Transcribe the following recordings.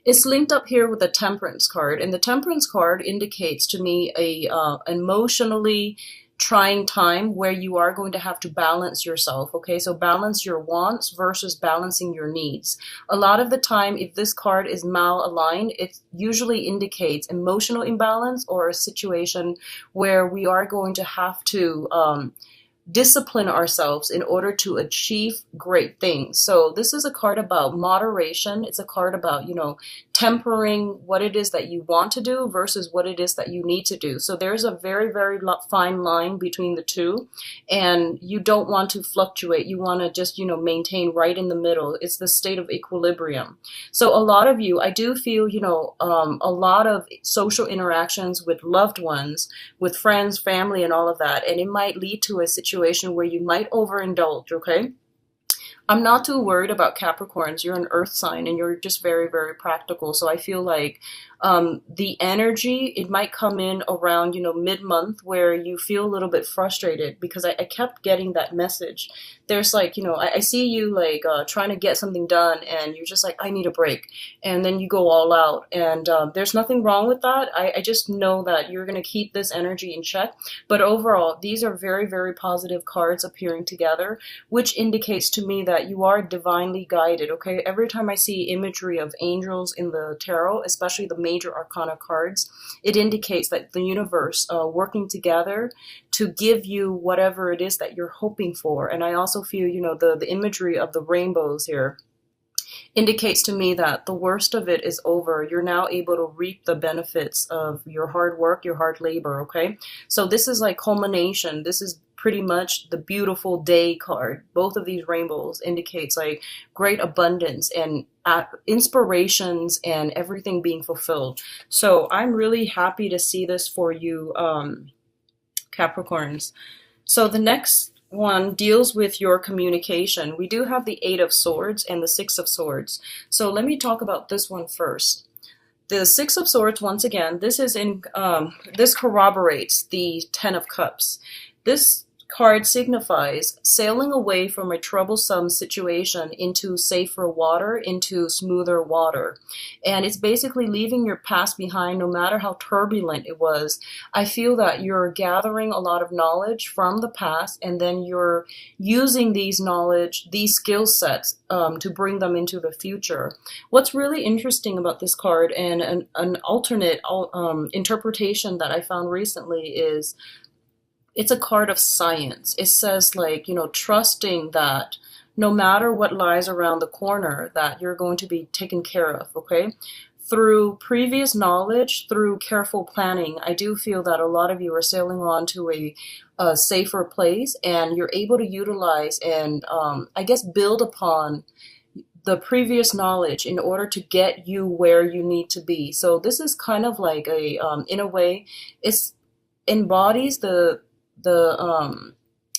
It's linked up here with the Temperance card, and the Temperance card indicates to me a emotionally trying time where you are going to have to balance yourself. Okay, so balance your wants versus balancing your needs. A lot of the time, if this card is malaligned, it usually indicates emotional imbalance or a situation where we are going to have to discipline ourselves in order to achieve great things. So this is a card about moderation. It's a card about, tempering what it is that you want to do versus what it is that you need to do. So there's a very, very fine line between the two, and you don't want to fluctuate. You want to just, maintain right in the middle. It's the state of equilibrium. So a lot of you, I do feel, a lot of social interactions with loved ones, with friends, family, and all of that, and it might lead to a situation where you might overindulge, okay? I'm not too worried about Capricorns. You're an earth sign and you're just very, very practical. So I feel like the energy, it might come in around, mid-month where you feel a little bit frustrated because I kept getting that message. There's like, I see you like trying to get something done and you're just like, I need a break. And then you go all out. And there's nothing wrong with that. I just know that you're going to keep this energy in check. But overall, these are very, very positive cards appearing together, which indicates to me that you are divinely guided, okay? Every time I see imagery of angels in the tarot, especially the major arcana cards, it indicates that the universe working together to give you whatever it is that you're hoping for. And I also feel, the imagery of the rainbows here indicates to me that the worst of it is over. You're now able to reap the benefits of your hard work, your hard labor, okay? So this is like culmination. This is pretty much the beautiful day card. Both of these rainbows indicates like great abundance and inspirations and everything being fulfilled. So I'm really happy to see this for you, Capricorns. So the next one deals with your communication. We do have the Eight of Swords and the Six of Swords. So let me talk about this one first. The Six of Swords, once again, this corroborates the Ten of Cups. This card signifies sailing away from a troublesome situation into safer water, into smoother water. And it's basically leaving your past behind no matter how turbulent it was. I feel that you're gathering a lot of knowledge from the past and then you're using these skill sets to bring them into the future. What's really interesting about this card and an alternate interpretation that I found recently is it's a card of science. It says like, trusting that no matter what lies around the corner, that you're going to be taken care of, okay? Through previous knowledge, through careful planning, I do feel that a lot of you are sailing on to a safer place and you're able to utilize and I guess build upon the previous knowledge in order to get you where you need to be. So this is kind of like in a way, it embodies the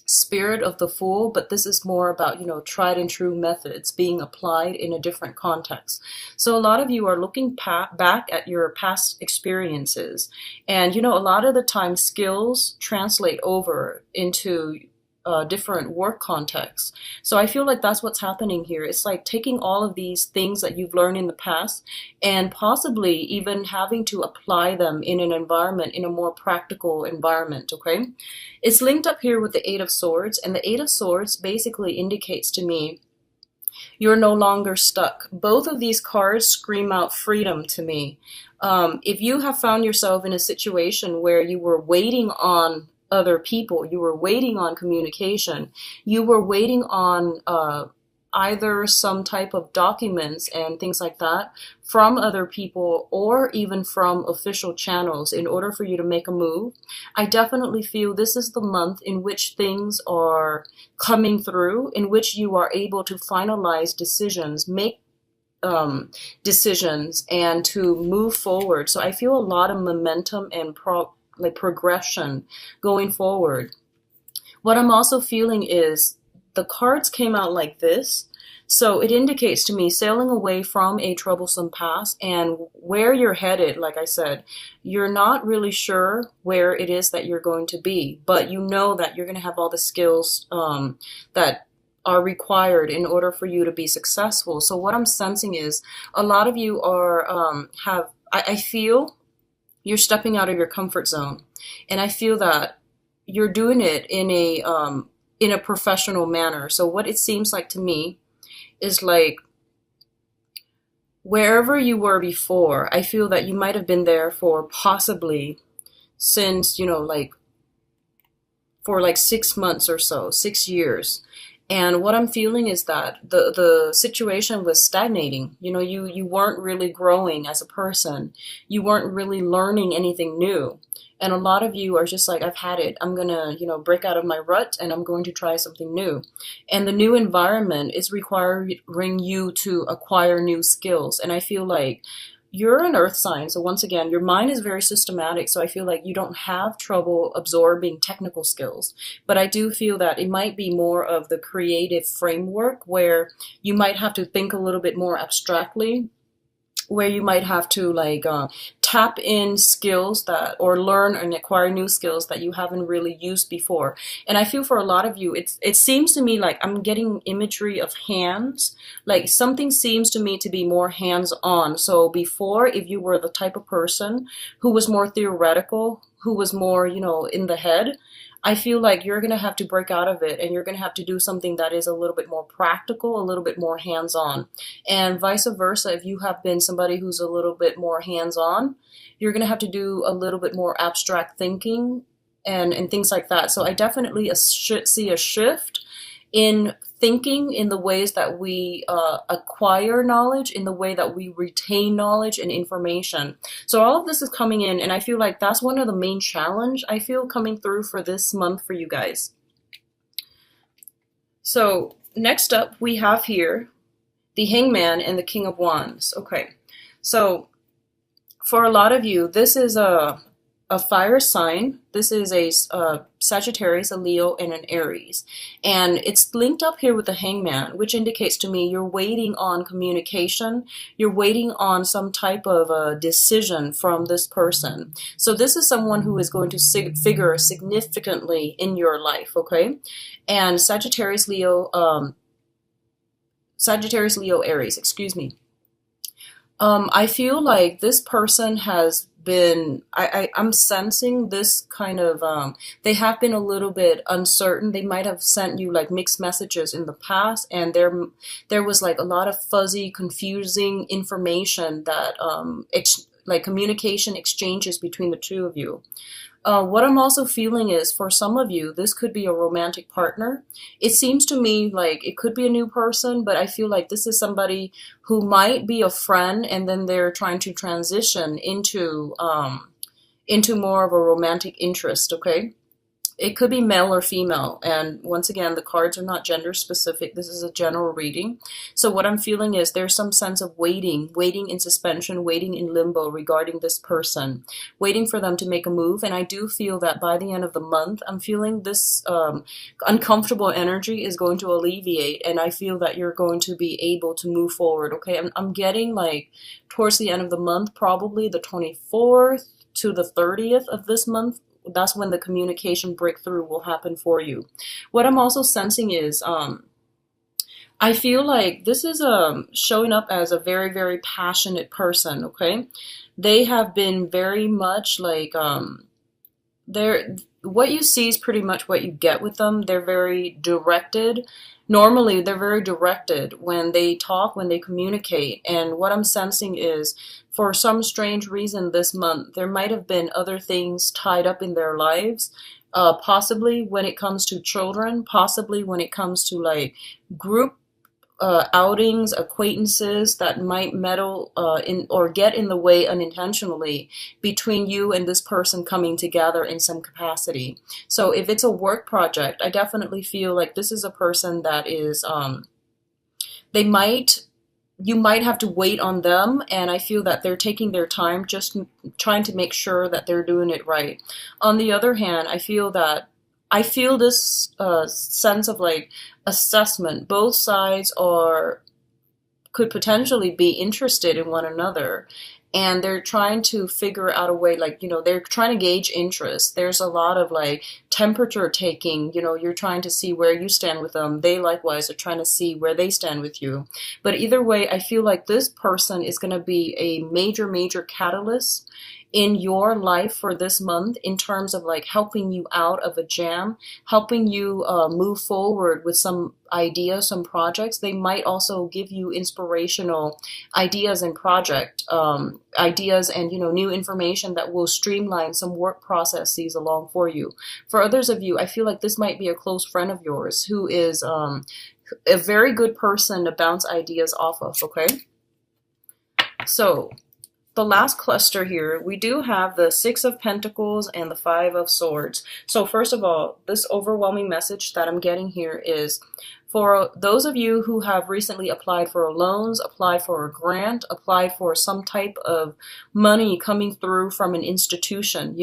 spirit of the Fool, but this is more about, tried and true methods being applied in a different context. So a lot of you are looking back at your past experiences, and, a lot of the time skills translate over into different work contexts. So I feel like that's what's happening here. It's like taking all of these things that you've learned in the past and possibly even having to apply them in an environment, in a more practical environment, okay? It's linked up here with the Eight of Swords, and the Eight of Swords basically indicates to me you're no longer stuck. Both of these cards scream out freedom to me. If you have found yourself in a situation where you were waiting on other people, you were waiting on communication, you were waiting on either some type of documents and things like that from other people or even from official channels in order for you to make a move, I definitely feel this is the month in which things are coming through, in which you are able to finalize decisions, make decisions, and to move forward. So I feel a lot of momentum and progression going forward. What I'm also feeling is the cards came out like this. So it indicates to me sailing away from a troublesome past and where you're headed. Like I said, you're not really sure where it is that you're going to be, but you know that you're going to have all the skills that are required in order for you to be successful. So what I'm sensing is a lot of you are I feel you're stepping out of your comfort zone, and I feel that you're doing it in a professional manner. So what it seems like to me is like wherever you were before, I feel that you might have been there for possibly since, like for like 6 months or so, 6 years. And what I'm feeling is that the situation was stagnating. You weren't really growing as a person. You weren't really learning anything new. And a lot of you are just like, I've had it. I'm going to, break out of my rut and I'm going to try something new. And the new environment is requiring you to acquire new skills. And I feel like you're an earth sign. So once again, your mind is very systematic. So I feel like you don't have trouble absorbing technical skills. But I do feel that it might be more of the creative framework where you might have to think a little bit more abstractly, where you might have to tap in skills that, or learn and acquire new skills that you haven't really used before. And I feel for a lot of you, it seems to me like I'm getting imagery of hands, like something seems to me to be more hands-on. So before, if you were the type of person who was more theoretical, who was more, in the head, I feel like you're going to have to break out of it and you're going to have to do something that is a little bit more practical, a little bit more hands-on. And vice versa, if you have been somebody who's a little bit more hands-on, you're going to have to do a little bit more abstract thinking and things like that. So I definitely see a shift in thinking, in the ways that we acquire knowledge, in the way that we retain knowledge and information. So all of this is coming in, and I feel like that's one of the main challenge I feel coming through for this month for you guys. So next up we have here the Hangman and the King of Wands. Okay, so for a lot of you, this is a fire sign. This is a Sagittarius, a Leo, and an Aries. And it's linked up here with the Hangman, which indicates to me you're waiting on communication. You're waiting on some type of a decision from this person. So this is someone who is going to figure significantly in your life, okay? And Sagittarius, Leo, Aries, excuse me. I feel like this person has been, I'm sensing this kind of, they have been a little bit uncertain. They might have sent you like mixed messages in the past, and there was like a lot of fuzzy, confusing information that, like communication exchanges between the two of you. What I'm also feeling is for some of you, this could be a romantic partner. It seems to me like it could be a new person, but I feel like this is somebody who might be a friend and then they're trying to transition into more of a romantic interest, okay? It could be male or female. And once again, the cards are not gender specific. This is a general reading. So what I'm feeling is there's some sense of waiting in suspension, waiting in limbo regarding this person, waiting for them to make a move. And I do feel that by the end of the month, I'm feeling this uncomfortable energy is going to alleviate. And I feel that you're going to be able to move forward. Okay, I'm getting like towards the end of the month, probably the 24th to the 30th of this month. That's when the communication breakthrough will happen for you. What I'm also sensing is I feel like this is showing up as a very, very passionate person, okay? They have been very much like, what you see is pretty much what you get with them. They're very directed. Normally, they're very directed when they talk, when they communicate. And what I'm sensing is, for some strange reason this month, there might have been other things tied up in their lives, possibly when it comes to children, possibly when it comes to like group outings, acquaintances that might meddle in or get in the way unintentionally between you and this person coming together in some capacity. So if it's a work project, I definitely feel like this is a person that is, you might have to wait on them, and I feel that they're taking their time, just trying to make sure that they're doing it right. On the other hand, I feel this sense of like assessment. Both sides could potentially be interested in one another, and they're trying to figure out a way, like, they're trying to gauge interest. There's a lot of like temperature taking, you're trying to see where you stand with them. They likewise are trying to see where they stand with you. But either way, I feel like this person is going to be a major, major catalyst in your life for this month, in terms of like helping you out of a jam, helping you move forward with some ideas, some projects. They might also give you inspirational ideas and project ideas, and new information that will streamline some work processes along for you. For others of you, I feel like this might be a close friend of yours who is a very good person to bounce ideas off of. Okay, so the last cluster here, we do have the Six of Pentacles and the Five of Swords. So first of all, this overwhelming message that I'm getting here is for those of you who have recently applied for loans, applied for a grant, applied for some type of money coming through from an institution,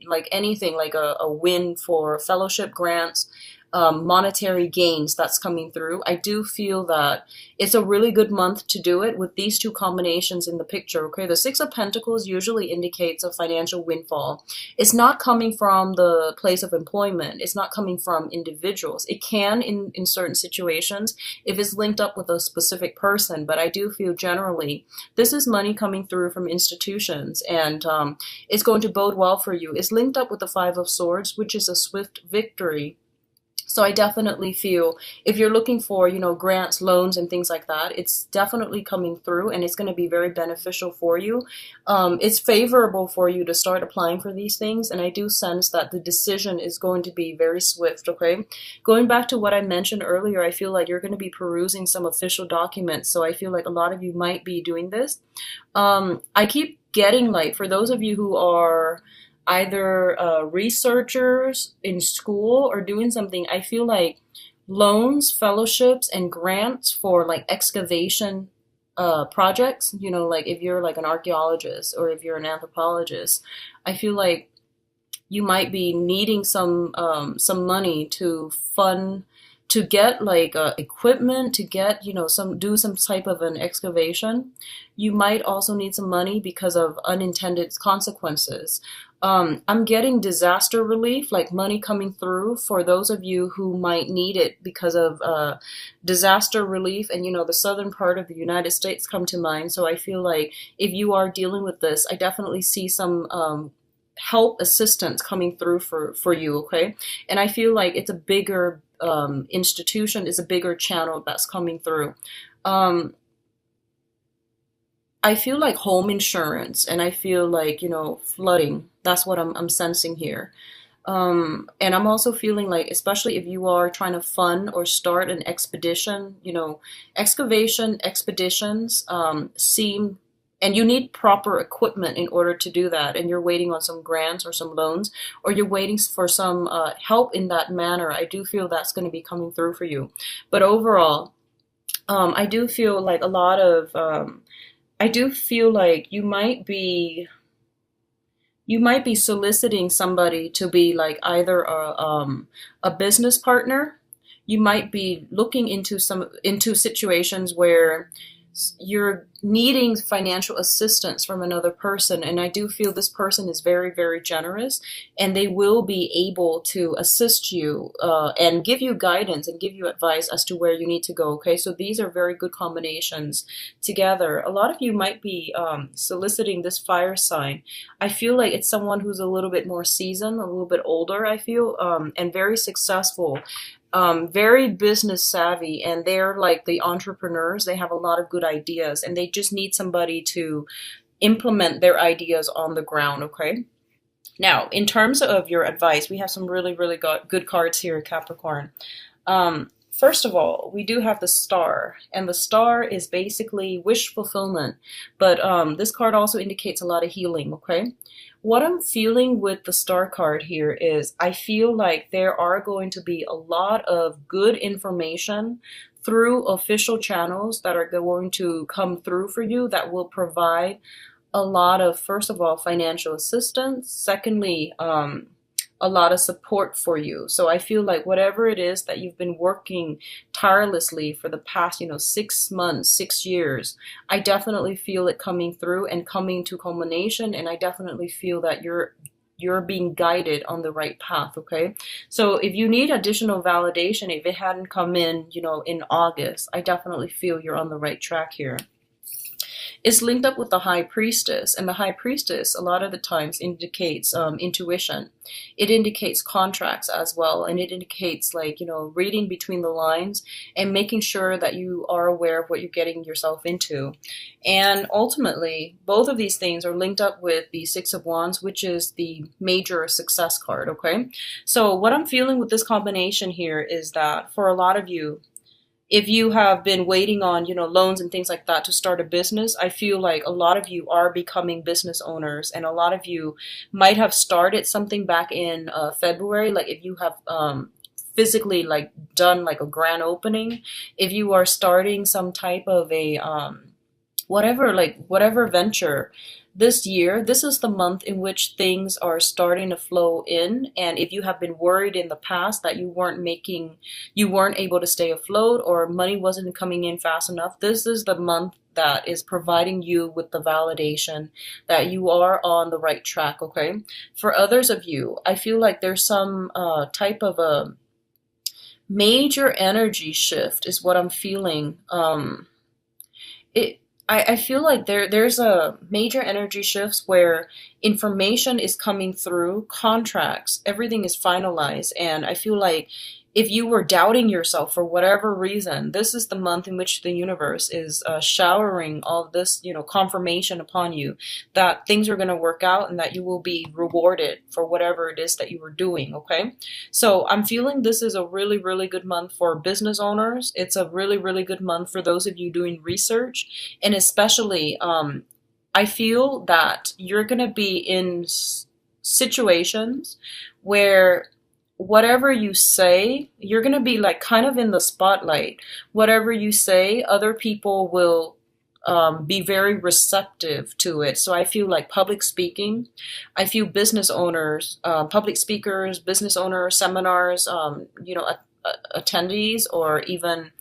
like anything, like a win for fellowship grants, monetary gains that's coming through. I do feel that it's a really good month to do it with these two combinations in the picture. Okay, the Six of Pentacles usually indicates a financial windfall. It's not coming from the place of employment. It's not coming from individuals. It can in certain situations if it's linked up with a specific person, but I do feel generally this is money coming through from institutions, and it's going to bode well for you. It's linked up with the Five of Swords, which is a swift victory. So I definitely feel if you're looking for, grants, loans, and things like that, it's definitely coming through, and it's going to be very beneficial for you. It's favorable for you to start applying for these things, and I do sense that the decision is going to be very swift, okay? Going back to what I mentioned earlier, I feel like you're going to be perusing some official documents, so I feel like a lot of you might be doing this. I keep getting, like, for those of you who are either researchers in school or doing something, I feel like loans, fellowships, and grants for like excavation projects, like if you're like an archaeologist or if you're an anthropologist, I feel like you might be needing some money to fund, to get like equipment, to get, do some type of an excavation. You might also need some money because of unintended consequences. I'm getting disaster relief, like money coming through for those of you who might need it because of disaster relief. And, the southern part of the United States come to mind. So I feel like if you are dealing with this, I definitely see some help, assistance coming through for you, okay? And I feel like it's a bigger institution, is a bigger channel that's coming through. I feel like home insurance, and I feel like, flooding. That's what I'm sensing here. And I'm also feeling like, especially if you are trying to fund or start an expedition, excavation expeditions seem, and you need proper equipment in order to do that, and you're waiting on some grants or some loans, or you're waiting for some help in that manner. I do feel that's going to be coming through for you. But overall, I do feel like a lot of I do feel like you might be soliciting somebody to be like either a business partner. You might be looking into situations where you're needing financial assistance from another person, and I do feel this person is very, very generous, and they will be able to assist you and give you guidance and give you advice as to where you need to go. Okay, so these are very good combinations together. A lot of you might be soliciting this fire sign. I feel like it's someone who's a little bit more seasoned, a little bit older, I feel, and very successful. Very business savvy, and they're like the entrepreneurs. They have a lot of good ideas, and they just need somebody to implement their ideas on the ground, okay? Now, in terms of your advice, we have some really, really good cards here, Capricorn. First of all, we do have the Star, and the Star is basically wish fulfillment, but this card also indicates a lot of healing, okay? What I'm feeling with the Star card here is I feel like there are going to be a lot of good information through official channels that are going to come through for you that will provide a lot of, first of all, financial assistance. Secondly, a a lot of support for you. So I feel like whatever it is that you've been working tirelessly for the past, 6 months, 6 years, I definitely feel it coming through and coming to culmination. And I definitely feel that you're being guided on the right path, okay? So if you need additional validation, if it hadn't come in, in August, I definitely feel you're on the right track here. It's linked up with the high priestess, and the high priestess a lot of the times indicates intuition. It indicates contracts as well, and it indicates like reading between the lines and making sure that you are aware of what you're getting yourself into. And ultimately, both of these things are linked up with the Six of Wands, which is the major success card, okay? So what I'm feeling with this combination here is that for a lot of you, if you have been waiting on, loans and things like that to start a business, I feel like a lot of you are becoming business owners, and a lot of you might have started something back in February. Like if you have physically like done like a grand opening, if you are starting some type of a whatever venture this year, this is the month in which things are starting to flow in. And if you have been worried in the past that you weren't able to stay afloat, or money wasn't coming in fast enough, this is the month that is providing you with the validation that you are on the right track, okay? For others of you, I feel like there's some type of a major energy shift is what I'm feeling. I feel like there's a major energy shifts where information is coming through, contracts, everything is finalized, and I feel like if you were doubting yourself for whatever reason, this is the month in which the universe is showering all this, confirmation upon you that things are going to work out and that you will be rewarded for whatever it is that you were doing, okay? So I'm feeling this is a really, really good month for business owners. It's a really, really good month for those of you doing research. And especially, I feel that you're going to be in situations where whatever you say, you're going to be like kind of in the spotlight. Whatever you say, other people will be very receptive to it. So I feel like public speaking, I feel business owners, public speakers, business owners, seminars, attendees, or even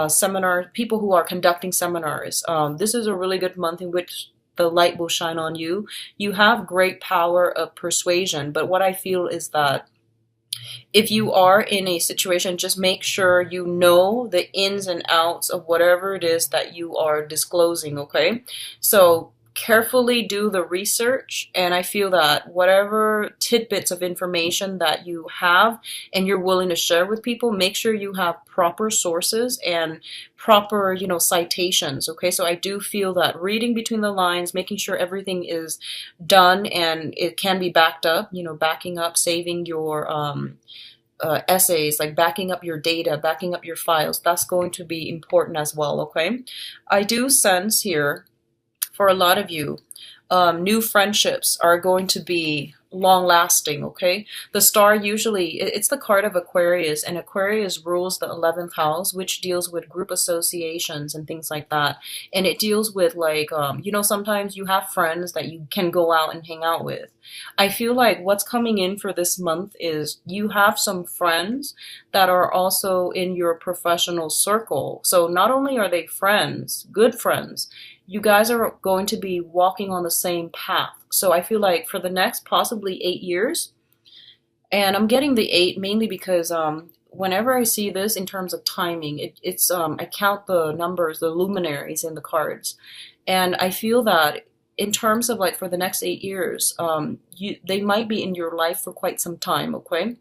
seminars, people who are conducting seminars. This is a really good month in which the light will shine on you. You have great power of persuasion, but what I feel is that if you are in a situation, just make sure you know the ins and outs of whatever it is that you are disclosing, okay? So carefully do the research, and I feel that whatever tidbits of information that you have and you're willing to share with people, make sure you have proper sources and proper, citations, okay? So I do feel that reading between the lines, making sure everything is done and it can be backed up, backing up, saving your essays, like backing up your data, backing up your files, that's going to be important as well, okay? I do sense here for a lot of you, new friendships are going to be long lasting, okay? The star usually, it's the card of Aquarius, and Aquarius rules the 11th house, which deals with group associations and things like that. And it deals with like, sometimes you have friends that you can go out and hang out with. I feel like what's coming in for this month is you have some friends that are also in your professional circle. So not only are they friends, good friends, you guys are going to be walking on the same path. So I feel like for the next possibly 8 years, and I'm getting the 8 mainly because whenever I see this in terms of timing, it's I count the numbers, the luminaries in the cards, and I feel that in terms of like for the next 8 years, they might be in your life for quite some time, okay?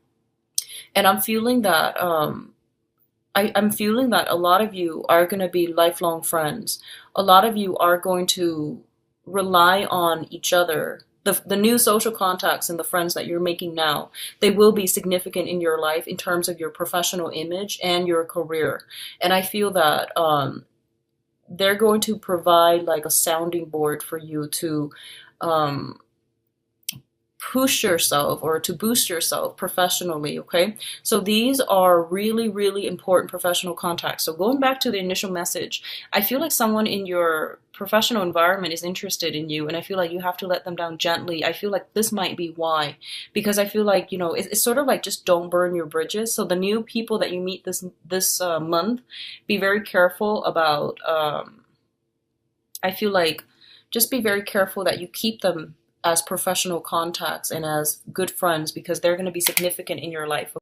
And I'm feeling that I'm feeling that a lot of you are going to be lifelong friends. A lot of you are going to rely on each other. The new social contacts and the friends that you're making now, they will be significant in your life in terms of your professional image and your career. And I feel that they're going to provide like a sounding board for you to push yourself or to boost yourself professionally, okay? So these are really, really important professional contacts. So going back to the initial message, I feel like someone in your professional environment is interested in you, and I feel like you have to let them down gently. I feel like this might be why, because I feel like, you know, it's sort of like just don't burn your bridges. So the new people that you meet this month, be very careful about. I feel like just be very careful that you keep them as professional contacts and as good friends, because they're going to be significant in your life.